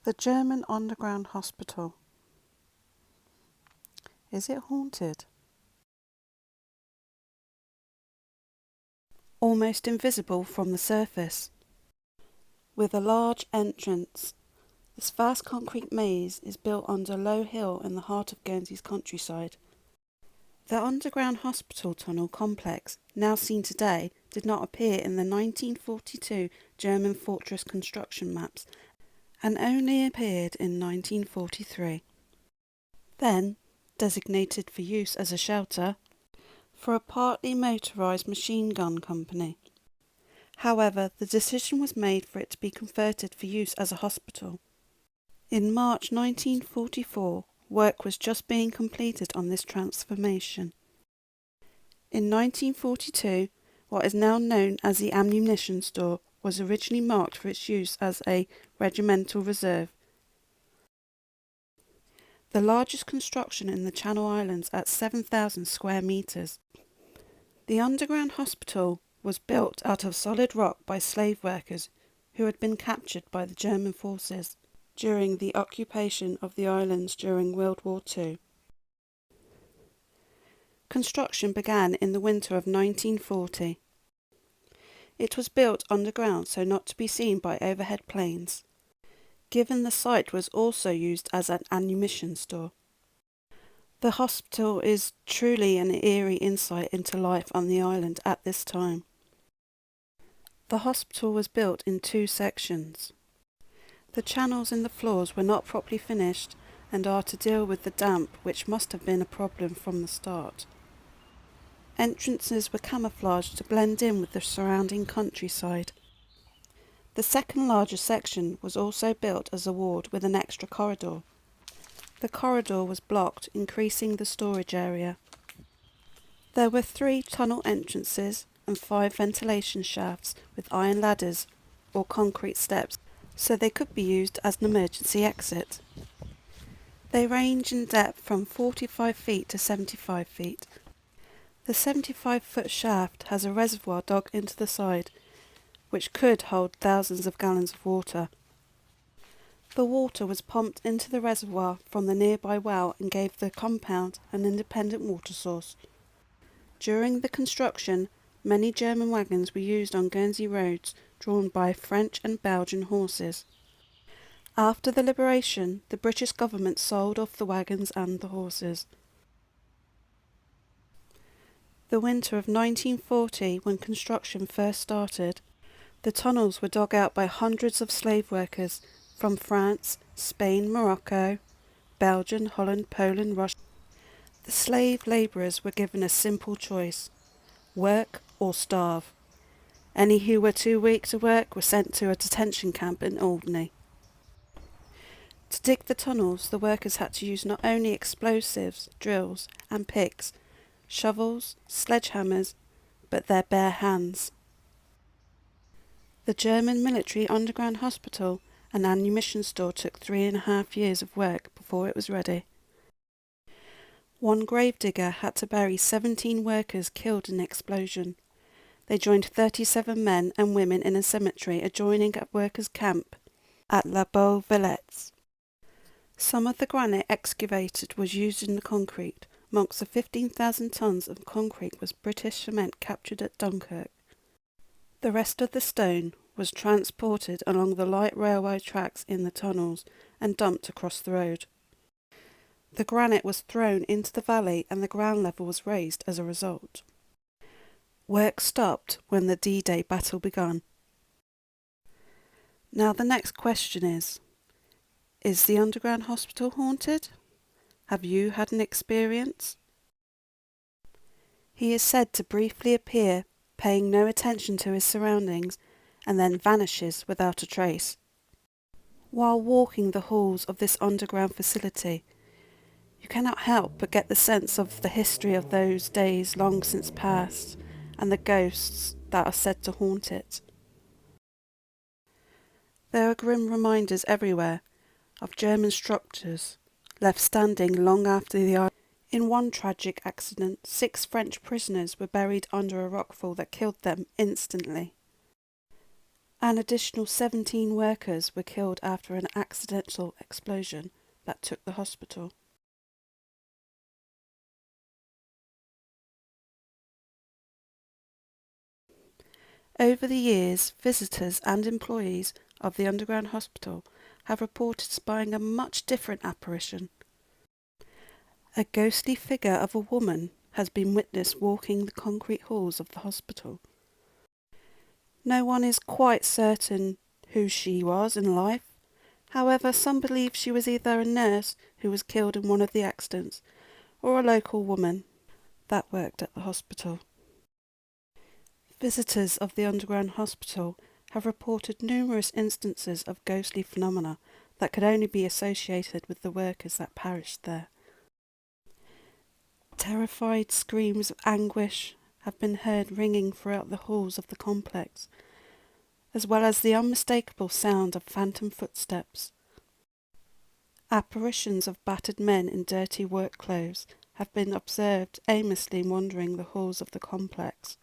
The German underground hospital. Is it haunted? Almost invisible from the surface. With a large entrance, this vast concrete maze is built under a low hill in the heart of Guernsey's countryside. The underground hospital tunnel complex, now seen today, did not appear in the 1942 German fortress construction maps and only appeared in 1943. Then, designated for use as a shelter, for a partly motorised machine gun company. However, the decision was made for it to be converted for use as a hospital. In March 1944, work was just being completed on this transformation. In 1942, what is now known as the ammunition store was originally marked for its use as a regimental reserve. The largest construction in the Channel Islands at 7,000 square metres. The underground hospital was built out of solid rock by slave workers who had been captured by the German forces during the occupation of the islands during World War II. Construction began in the winter of 1940. It was built underground so not to be seen by overhead planes, given the site was also used as an ammunition store. The hospital is truly an eerie insight into life on the island at this time. The hospital was built in two sections. The channels in the floors were not properly finished and are to deal with the damp, which must have been a problem from the start. Entrances were camouflaged to blend in with the surrounding countryside. The second larger section was also built as a ward with an extra corridor. The corridor was blocked, increasing the storage area. There were 3 tunnel entrances and 5 ventilation shafts with iron ladders or concrete steps, so they could be used as an emergency exit. They range in depth from 45 feet to 75 feet. The 75-foot shaft has a reservoir dug into the side, which could hold thousands of gallons of water. The water was pumped into the reservoir from the nearby well and gave the compound an independent water source. During the construction, many German wagons were used on Guernsey roads, drawn by French and Belgian horses. After the liberation, the British government sold off the wagons and the horses. The winter of 1940, when construction first started, the tunnels were dug out by hundreds of slave workers from France, Spain, Morocco, Belgium, Holland, Poland, Russia. The slave labourers were given a simple choice: work or starve. Any who were too weak to work were sent to a detention camp in Albany. To dig the tunnels, the workers had to use not only explosives, drills and picks, shovels, sledgehammers, but their bare hands. The German military underground hospital and ammunition store took 3.5 years of work before it was ready. One gravedigger had to bury 17 workers killed in the explosion. They joined 37 men and women in a cemetery adjoining a workers' camp at La Beau-Villette. Some of the granite excavated was used in the concrete. Amongst the 15,000 tons of concrete was British cement captured at Dunkirk. The rest of the stone was transported along the light railway tracks in the tunnels and dumped across the road. The granite was thrown into the valley and the ground level was raised as a result. Work stopped when the D-Day battle began. Now the next question is the underground hospital haunted? Have you had an experience? He is said to briefly appear, paying no attention to his surroundings, and then vanishes without a trace. While walking the halls of this underground facility, you cannot help but get the sense of the history of those days long since past, and the ghosts that are said to haunt it. There are grim reminders everywhere of German structures left standing long after the island. In one tragic accident, 6 French prisoners were buried under a rockfall that killed them instantly. An additional 17 workers were killed after an accidental explosion that took the hospital. Over the years, visitors and employees of the underground hospital have reported spying a much different apparition. A ghostly figure of a woman has been witnessed walking the concrete halls of the hospital. No one is quite certain who she was in life. However, some believe she was either a nurse who was killed in one of the accidents or a local woman that worked at the hospital. Visitors of the underground hospital have reported numerous instances of ghostly phenomena that could only be associated with the workers that perished there. Terrified screams of anguish have been heard ringing throughout the halls of the complex, as well as the unmistakable sound of phantom footsteps. Apparitions of battered men in dirty work clothes have been observed aimlessly wandering the halls of the complex.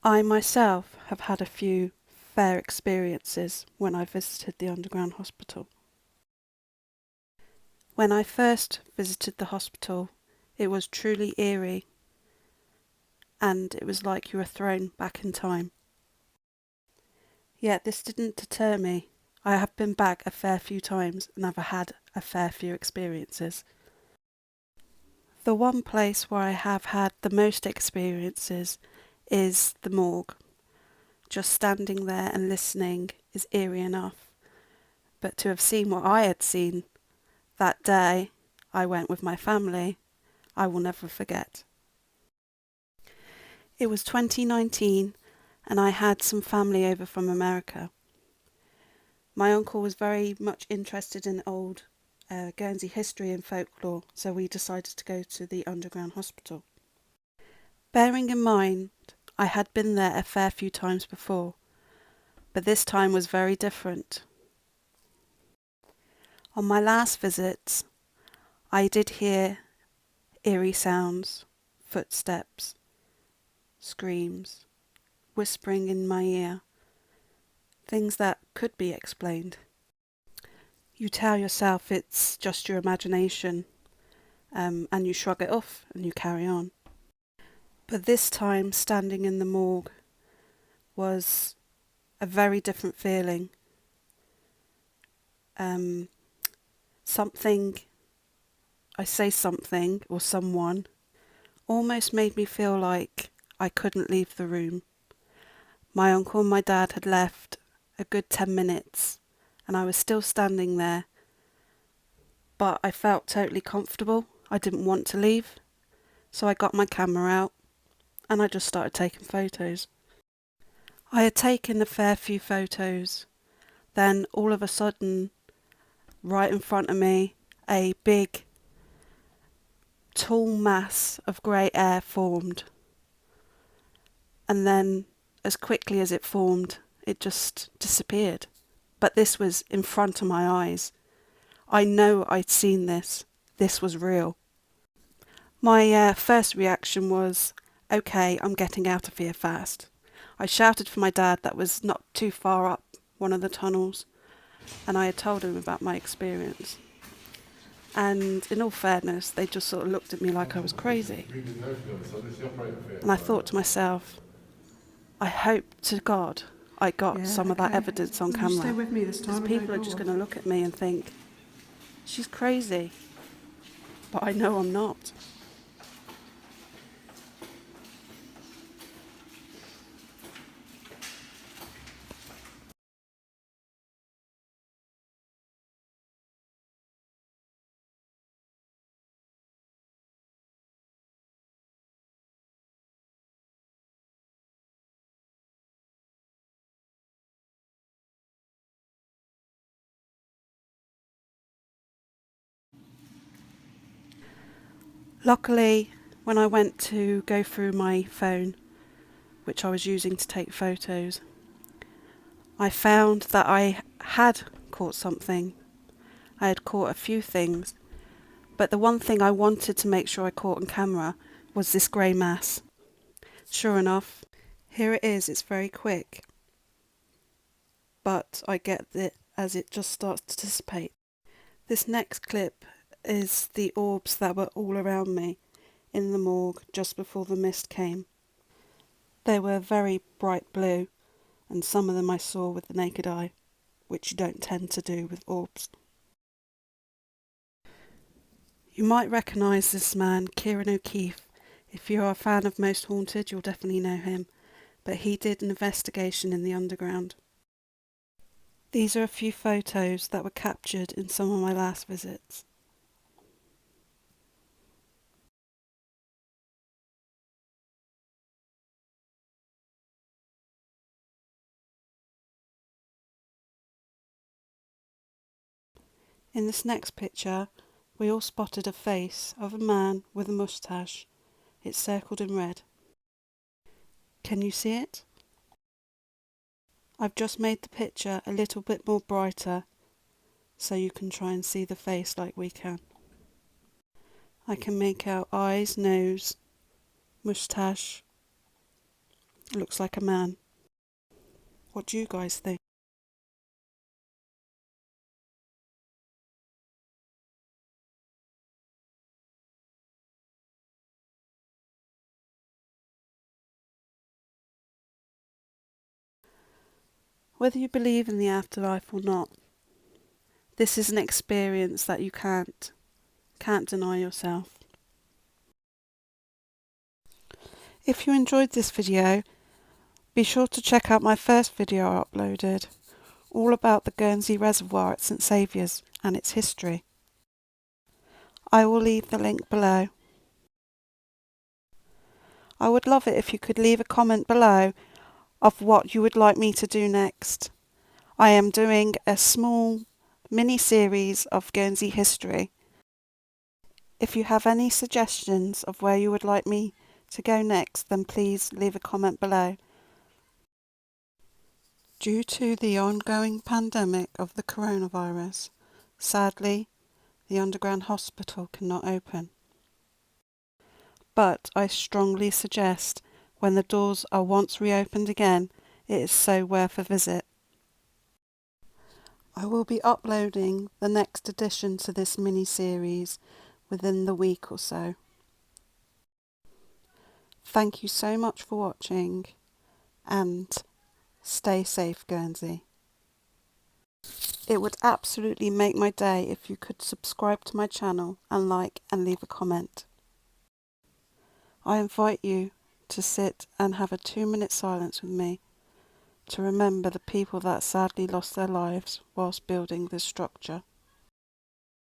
I myself have had a few fair experiences when I visited the underground hospital. When I first visited the hospital, it was truly eerie, and it was like you were thrown back in time. Yet this didn't deter me. I have been back a fair few times and have had a fair few experiences. The one place where I have had the most experiences is the morgue. Just standing there and listening is eerie enough, but to have seen what I had seen that day I went with my family, I will never forget. It was 2019 and I had some family over from America. My uncle was very much interested in old Guernsey history and folklore, so we decided to go to the underground hospital. Bearing in mind I had been there a fair few times before, but this time was very different. On my last visit, I did hear eerie sounds, footsteps, screams, whispering in my ear, things that could be explained. You tell yourself it's just your imagination, and you shrug it off and you carry on. But this time, standing in the morgue was a very different feeling. Something or someone almost made me feel like I couldn't leave the room. My uncle and my dad had left a good 10 minutes and I was still standing there, but I felt totally comfortable. I didn't want to leave, so I got my camera out and I just started taking photos. I had taken a fair few photos, then all of a sudden, right in front of me, a big, tall mass of grey air formed. And then, as quickly as it formed, it just disappeared. But this was in front of my eyes. I know I'd seen this. This was real. My first reaction was, okay, I'm getting out of here fast. I shouted for my dad that was not too far up one of the tunnels, and I had told him about my experience. And in all fairness, they just sort of looked at me like I was crazy. And I thought to myself, I hope to God I got some of that evidence on camera. Stay with me this time. Because people are just going to look at me and think, she's crazy. But I know I'm not. Luckily, when I went to go through my phone, which I was using to take photos, I found that I had caught something. I had caught a few things, but the one thing I wanted to make sure I caught on camera was this grey mass. Sure enough, Here it is, it's very quick, but I get it as it just starts to dissipate. This next clip is the orbs that were all around me in the morgue just before the mist came. They were very bright blue, and some of them I saw with the naked eye, which you don't tend to do with orbs. You might recognise this man, Kieran O'Keefe. If you're a fan of Most Haunted, you'll definitely know him, but he did an investigation in the underground. These are a few photos that were captured in some of my last visits. In this next picture, we all spotted a face of a man with a moustache. It's circled in red. Can you see it? I've just made the picture a little bit more brighter so you can try and see the face like we can. I can make out eyes, nose, moustache. It looks like a man. What do you guys think? Whether you believe in the afterlife or not, this is an experience that you can't deny yourself. If you enjoyed this video, be sure to check out my first video I uploaded, all about the Guernsey reservoir at St Saviour's and its history. I will leave the link below. I would love it if you could leave a comment below of what you would like me to do next. I am doing a small mini-series of Guernsey history. If you have any suggestions of where you would like me to go next, then please leave a comment below. Due to the ongoing pandemic of the coronavirus, sadly, the underground hospital cannot open. But I strongly suggest when the doors are once reopened again, it is so worth a visit. I will be uploading the next addition to this mini-series within the week or so. Thank you so much for watching, and stay safe, Guernsey. It would absolutely make my day if you could subscribe to my channel and like and leave a comment. I invite you to sit and have a 2-minute silence with me to remember the people that sadly lost their lives whilst building this structure.